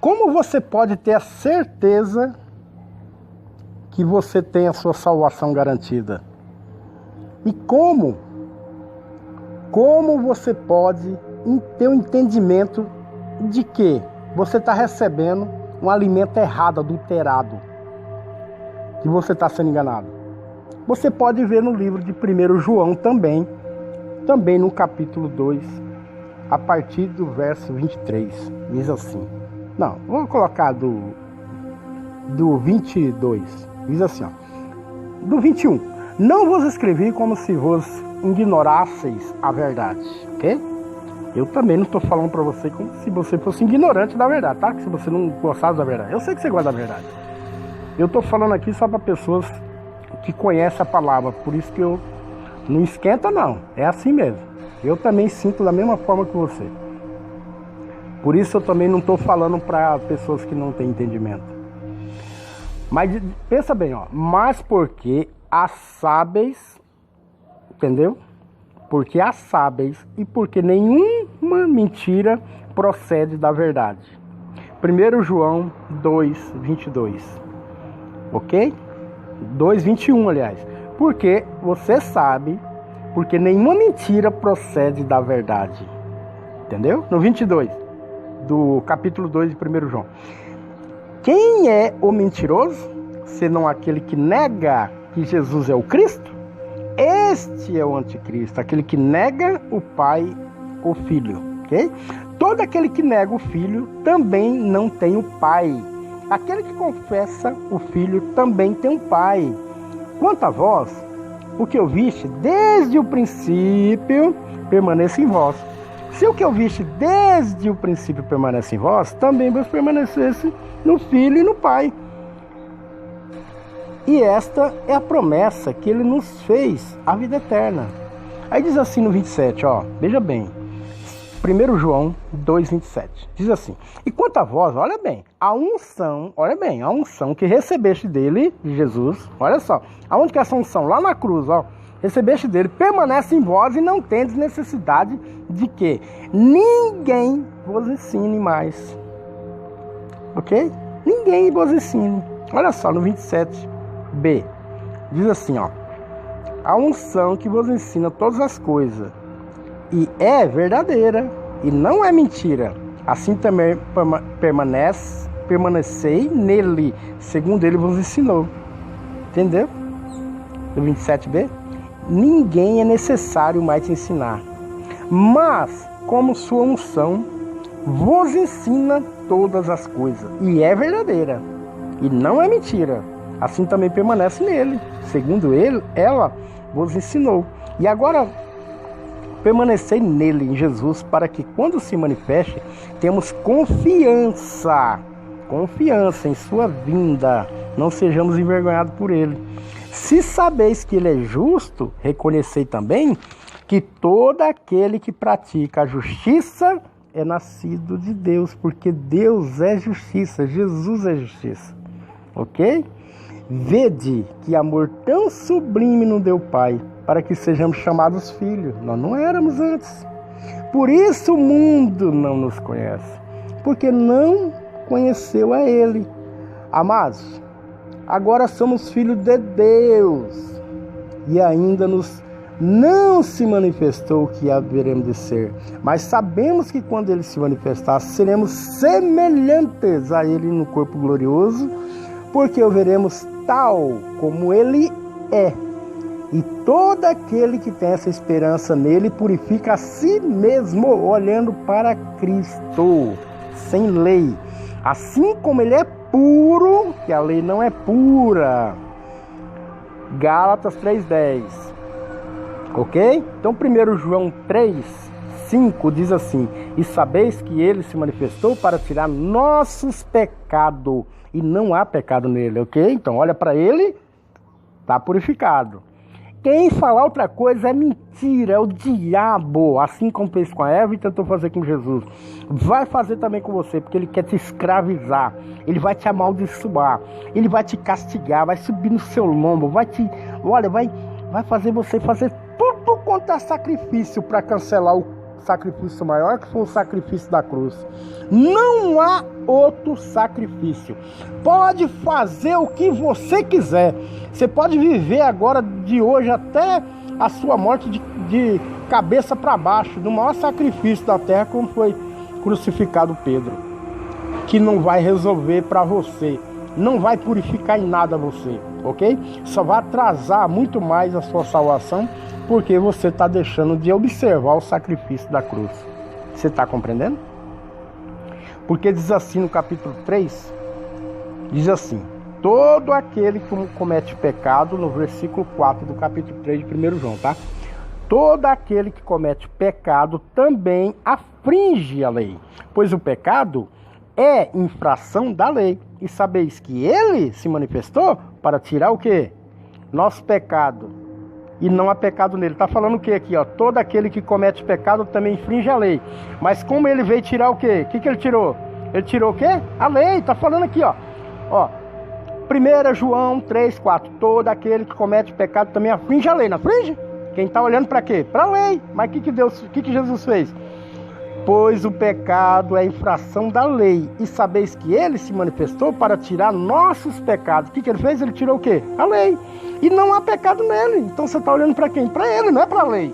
Como você pode ter a certeza que você tem a sua salvação garantida? E como você pode ter um entendimento de que você está recebendo um alimento errado, adulterado, que você está sendo enganado? Você pode ver no livro de 1 João também no capítulo 2, a partir do verso 23, diz assim. Não, vou colocar do 22, diz assim, ó. Do 21. Não vos escrevi como se vos ignorasseis a verdade, ok? Eu também não estou falando para você como se você fosse ignorante da verdade, tá? Que se você não gostasse da verdade. Eu sei que você gosta da verdade. Eu estou falando aqui só para pessoas que conhecem a palavra, por isso que eu não esquenta não, é assim mesmo. Eu também sinto da mesma forma que você. Por isso eu também não estou falando para pessoas que não têm entendimento. Mas pensa bem, ó. Mas porque as sábeis, entendeu? Porque as sábeis e porque nenhuma mentira procede da verdade. 1 João 2, 22. Ok? 2, 21, aliás. Porque você sabe, porque nenhuma mentira procede da verdade. Entendeu? No 22, do capítulo 2 de 1 João. Quem é o mentiroso, senão aquele que nega que Jesus é o Cristo? Este é o anticristo, aquele que nega o Pai, o Filho. Ok? Todo aquele que nega o Filho também não tem o Pai. Aquele que confessa o Filho também tem um Pai. Quanto a vós, o que eu viste desde o princípio permaneça em vós. Se o que eu viste desde o princípio permanece em vós, também vos permanecesse no Filho e no Pai. E esta é a promessa que ele nos fez, a vida eterna. Aí diz assim no 27, ó, veja bem. 1 João 2, 27. Diz assim: e quanto a vós, olha bem, a unção que recebeste dele, de Jesus, olha só, aonde que é essa unção? Lá na cruz, ó, recebeste dele, permanece em vós e não tendes necessidade de que ninguém vos ensine mais. Ok? Ninguém vos ensine. Olha só, no 27b, diz assim, ó, a unção que vos ensina todas as coisas, e é verdadeira, e não é mentira. Assim também permanecei nele, segundo ele vos ensinou. Entendeu? No 27b. Ninguém é necessário mais te ensinar, mas como sua unção vos ensina todas as coisas, e é verdadeira, e não é mentira. Assim também permanece nele, segundo ela vos ensinou. E agora permanecei nele, em Jesus, para que quando se manifeste, temos confiança em sua vinda, não sejamos envergonhados por ele. Se sabeis que ele é justo, reconhecei também que todo aquele que pratica a justiça é nascido de Deus, porque Deus é justiça, Jesus é justiça. Ok? Vede que amor tão sublime nos deu o Pai, para que sejamos chamados filhos. Nós não éramos antes. Por isso o mundo não nos conhece, porque não conheceu a Ele. Amados, agora somos filhos de Deus, e ainda não se manifestou o que haveremos de ser. Mas sabemos que quando Ele se manifestar, seremos semelhantes a Ele no corpo glorioso, porque o veremos tal como Ele é. E todo aquele que tem essa esperança nele purifica a si mesmo, olhando para Cristo, sem lei. Assim como ele é puro, que a lei não é pura. Gálatas 3:10. Ok? Então 1 João 3:5 diz assim: e sabeis que ele se manifestou para tirar nossos pecados, e não há pecado nele, ok? Então olha para ele, está purificado. Quem falar outra coisa é mentira, é o diabo. Assim como fez com a Eva e tentou fazer com Jesus, vai fazer também com você, porque ele quer te escravizar, ele vai te amaldiçoar, ele vai te castigar, vai subir no seu lombo, vai fazer você fazer tudo quanto é sacrifício para cancelar o sacrifício maior que foi o sacrifício da cruz. Não há outro sacrifício. Pode fazer o que você quiser. Você pode viver agora, de hoje até a sua morte, de cabeça para baixo, do maior sacrifício da terra, como foi crucificado Pedro, que não vai resolver para você, não vai purificar em nada você, ok? Só vai atrasar muito mais a sua salvação, porque você está deixando de observar o sacrifício da cruz. Você está compreendendo? Porque diz assim no capítulo 3, diz assim: todo aquele que comete pecado, no versículo 4 do capítulo 3 de 1 João, tá? Todo aquele que comete pecado também afringe a lei, pois o pecado é infração da lei. E sabeis que ele se manifestou para tirar o quê? Nosso pecado. E não há pecado nele. Está falando o quê aqui? Ó? Todo aquele que comete pecado também infringe a lei. Mas como ele veio tirar o quê? O que ele tirou? Ele tirou o quê? A lei. Está falando aqui, ó. 1 João 3, 4. Todo aquele que comete pecado também afringe a lei. Não afringe? Quem está olhando para quê? Para a lei. Mas o que Jesus fez? Pois o pecado é infração da lei. E sabeis que ele se manifestou para tirar nossos pecados. O que ele fez? Ele tirou o quê? A lei. E não há pecado nele. Então você está olhando para quem? Para ele, não é para a lei.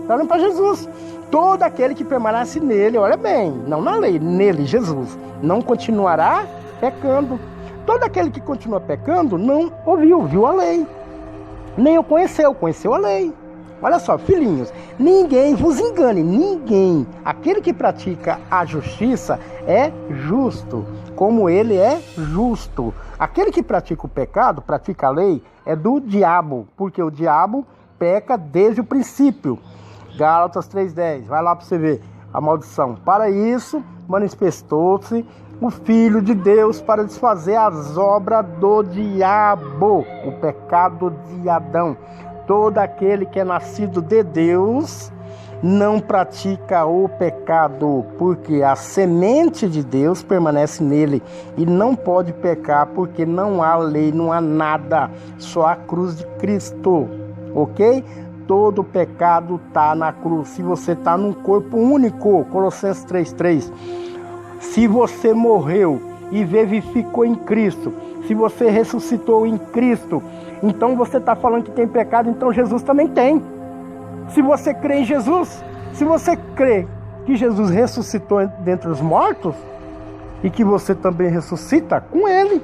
Está olhando para Jesus. Todo aquele que permanece nele, olha bem, não na lei, nele, Jesus, não continuará pecando. Todo aquele que continua pecando não viu a lei. Nem o conheceu a lei. Olha só, filhinhos, ninguém vos engane, ninguém. Aquele que pratica a justiça é justo, como ele é justo. Aquele que pratica o pecado, pratica a lei, é do diabo, porque o diabo peca desde o princípio. Gálatas 3,10, vai lá para você ver a maldição. Para isso, manifestou-se o Filho de Deus para desfazer as obras do diabo, o pecado de Adão. Todo aquele que é nascido de Deus não pratica o pecado, porque a semente de Deus permanece nele e não pode pecar, porque não há lei, não há nada, só a cruz de Cristo, ok? Todo pecado está na cruz. Se você está num corpo único, Colossenses 3,3, se você morreu e vivificou em Cristo, se você ressuscitou em Cristo, então você está falando que tem pecado, então Jesus também tem. Se você crê em Jesus, se você crê que Jesus ressuscitou dentre os mortos, e que você também ressuscita com ele,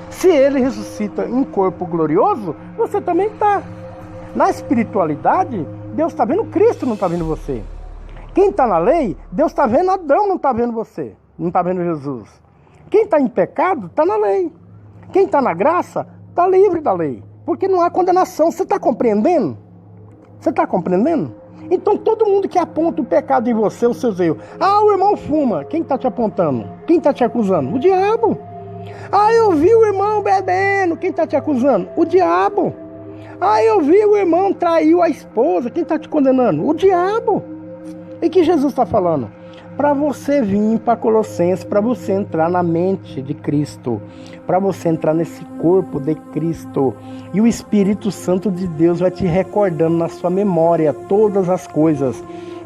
se ele ressuscita em corpo glorioso, você também está. Na espiritualidade, Deus está vendo Cristo, não está vendo você. Quem está na lei, Deus está vendo Adão, não está vendo você, não está vendo Jesus. Quem está em pecado, está na lei. Quem está na graça, está livre da lei, porque não há condenação. Você está compreendendo? Você está compreendendo? Então todo mundo que aponta o pecado em você, os seus erros. Ah, o irmão fuma. Quem está te apontando? Quem está te acusando? O diabo. Ah, eu vi o irmão bebendo. Quem está te acusando? O diabo. Ah, eu vi o irmão traiu a esposa. Quem está te condenando? O diabo. E que Jesus está falando? Para você vir para Colossenses, para você entrar na mente de Cristo, para você entrar nesse corpo de Cristo, e o Espírito Santo de Deus vai te recordando na sua memória todas as coisas,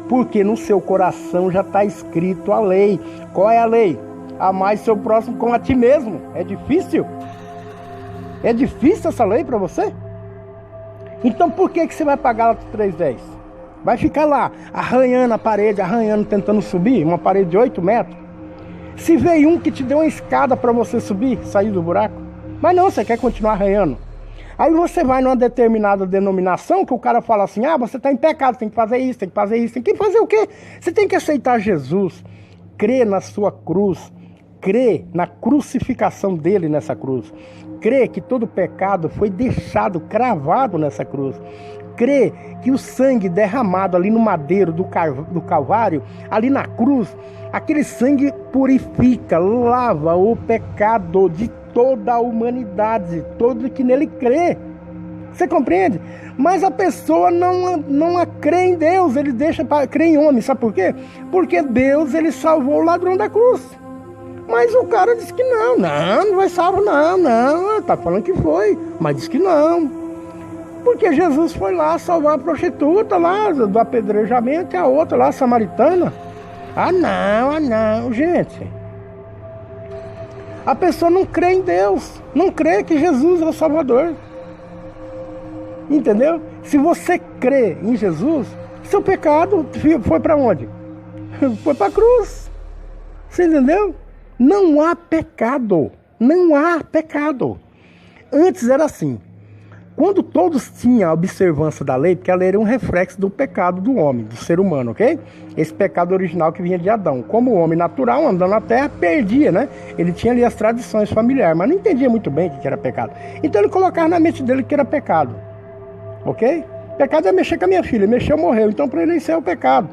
porque no seu coração já está escrito a lei. Qual é a lei? Amar seu próximo como a ti mesmo. É difícil? É difícil essa lei para você? Então por que você vai pagar Gálatas 3,10? Vai ficar lá, arranhando a parede, arranhando, tentando subir, uma parede de 8 metros. Se veio um que te deu uma escada para você subir, sair do buraco. Mas não, você quer continuar arranhando. Aí você vai numa determinada denominação que o cara fala assim, ah, você está em pecado, tem que fazer isso, tem que fazer isso. Tem que fazer o quê? Você tem que aceitar Jesus, crer na sua cruz, crer na crucificação dele nessa cruz. Crer que todo pecado foi deixado, cravado nessa cruz. Crê que o sangue derramado ali no madeiro do Calvário, ali na cruz, aquele sangue purifica, lava o pecado de toda a humanidade, todo que nele crê. Você compreende? Mas a pessoa não crê em Deus, ele deixa para crer em homem. Sabe por quê? Porque Deus, ele salvou o ladrão da cruz. Mas o cara disse que não vai salvar, não. Tá falando que foi, mas disse que não. Porque Jesus foi lá salvar a prostituta lá do apedrejamento e a outra lá, a samaritana. Ah não, gente. A pessoa não crê em Deus, não crê que Jesus é o Salvador. Entendeu? Se você crê em Jesus, seu pecado foi para onde? Foi para a cruz. Você entendeu? Não há pecado. Não há pecado. Antes era assim. Quando todos tinham a observância da lei, porque a lei era um reflexo do pecado do homem, do ser humano, ok? Esse pecado original que vinha de Adão. Como o homem natural, andando na terra, perdia, né? Ele tinha ali as tradições familiares, mas não entendia muito bem o que era pecado. Então ele colocava na mente dele que era pecado. Ok? Pecado é mexer com a minha filha. Mexeu, morreu. Então para ele isso é o pecado.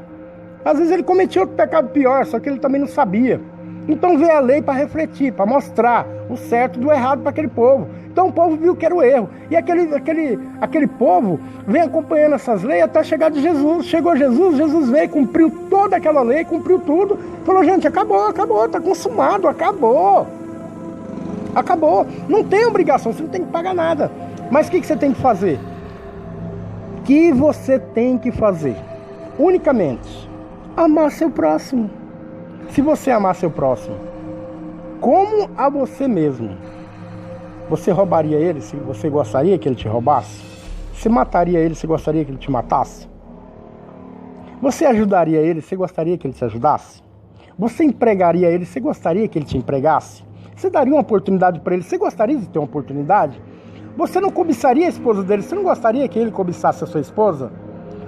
Às vezes ele cometia outro pecado pior, só que ele também não sabia. Então veio a lei para refletir, para mostrar o certo do errado para aquele povo. Então o povo viu que era o erro. E aquele povo vem acompanhando essas leis até chegar de Jesus. Chegou Jesus, Jesus veio, cumpriu toda aquela lei, cumpriu tudo. Falou, gente, acabou, está consumado, acabou. Acabou. Não tem obrigação, você não tem que pagar nada. Mas o que você tem que fazer? O que você tem que fazer? Unicamente, amar seu próximo. Se você amar seu próximo, como a você mesmo, você roubaria ele se você gostaria que ele te roubasse? Você mataria ele se gostaria que ele te matasse? Você ajudaria ele se gostaria que ele te ajudasse? Você empregaria ele se gostaria que ele te empregasse? Você daria uma oportunidade para ele? Você gostaria de ter uma oportunidade? Você não cobiçaria a esposa dele? Você não gostaria que ele cobiçasse a sua esposa?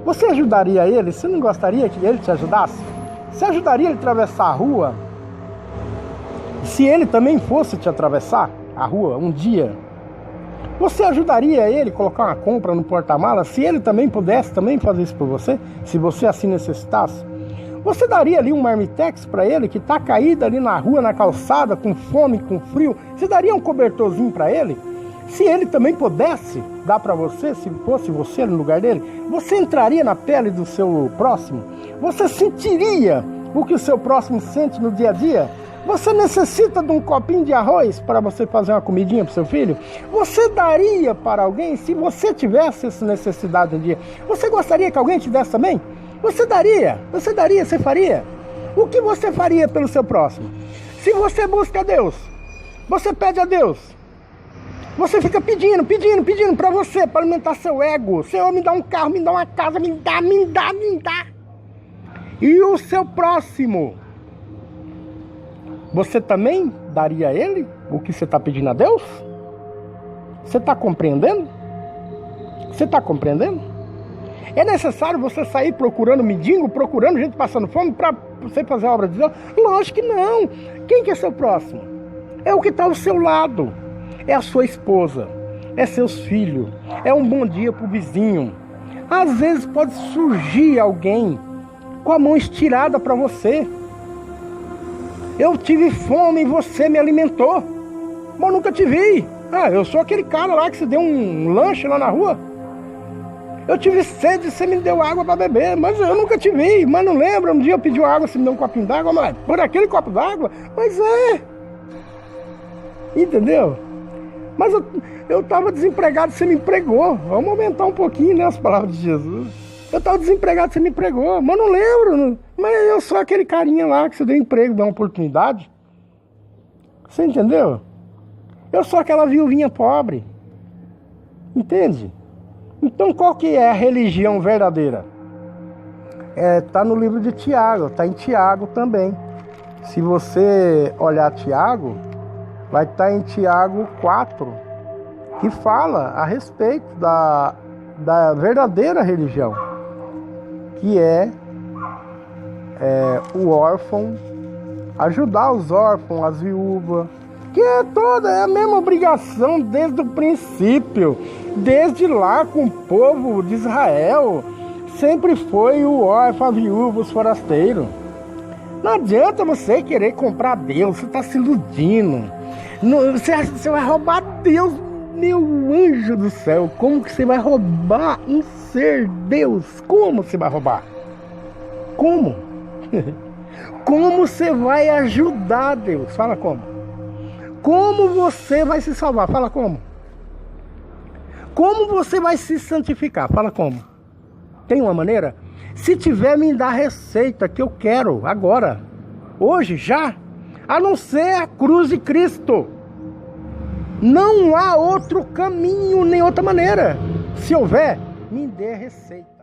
Você ajudaria ele? Você não gostaria que ele te ajudasse? Você ajudaria ele a atravessar a rua? Se ele também fosse te atravessar a rua um dia? Você ajudaria ele a colocar uma compra no porta-malas? Se ele também pudesse também fazer isso por você? Se você assim necessitasse? Você daria ali um marmitex para ele que está caído ali na rua, na calçada, com fome, com frio? Você daria um cobertorzinho para ele? Se ele também pudesse dar para você, se fosse você no lugar dele, você entraria na pele do seu próximo? Você sentiria o que o seu próximo sente no dia a dia? Você necessita de um copinho de arroz para você fazer uma comidinha para o seu filho? Você daria para alguém se você tivesse essa necessidade um dia? Você gostaria que alguém te desse também? Você daria, você faria? O que você faria pelo seu próximo? Se você busca a Deus, você pede a Deus, você fica pedindo para você, para alimentar seu ego. Senhor, me dá um carro, me dá uma casa, me dá. E o seu próximo, você também daria a ele o que você está pedindo a Deus? Você está compreendendo? Você está compreendendo? É necessário você sair procurando mendigo, procurando gente passando fome para você fazer a obra de Deus? Lógico que não. Quem que é seu próximo? É o que está ao seu lado. É a sua esposa, é seus filhos, é um bom dia para o vizinho. Às vezes pode surgir alguém com a mão estirada para você. Eu tive fome e você me alimentou, mas eu nunca te vi. Eu sou aquele cara lá que se deu um lanche lá na rua. Eu tive sede e você me deu água para beber, mas eu nunca te vi. Mas não lembro, um dia eu pedi água, você me deu um copinho d'água, mas por aquele copo d'água? Mas entendeu? Mas eu estava desempregado, você me empregou. Vamos aumentar um pouquinho, né, as palavras de Jesus. Eu estava desempregado, você me empregou. Mas não lembro. Mas eu sou aquele carinha lá que você deu emprego, deu uma oportunidade. Você entendeu? Eu sou aquela viuvinha pobre. Entende? Então qual que é a religião verdadeira? Está no livro de Tiago, está em Tiago também. Se você olhar Tiago, vai estar em Tiago 4, que fala a respeito da verdadeira religião, que é o órfão, ajudar os órfãos, as viúvas, que é a mesma obrigação desde o princípio, desde lá com o povo de Israel, sempre foi o órfão, a viúva, os forasteiros. Não adianta você querer comprar Deus, você está se iludindo. Você acha que você vai roubar Deus, meu anjo do céu? Como que você vai roubar um ser Deus? Como você vai roubar? Como? Como você vai ajudar Deus? Fala como. Como você vai se salvar? Fala como. como você vai se santificar? Fala como. Tem uma maneira? Se tiver, me dá a receita que eu quero agora. Hoje, já. A não ser a cruz de Cristo. Não há outro caminho, nem outra maneira. Se houver, me dê a receita.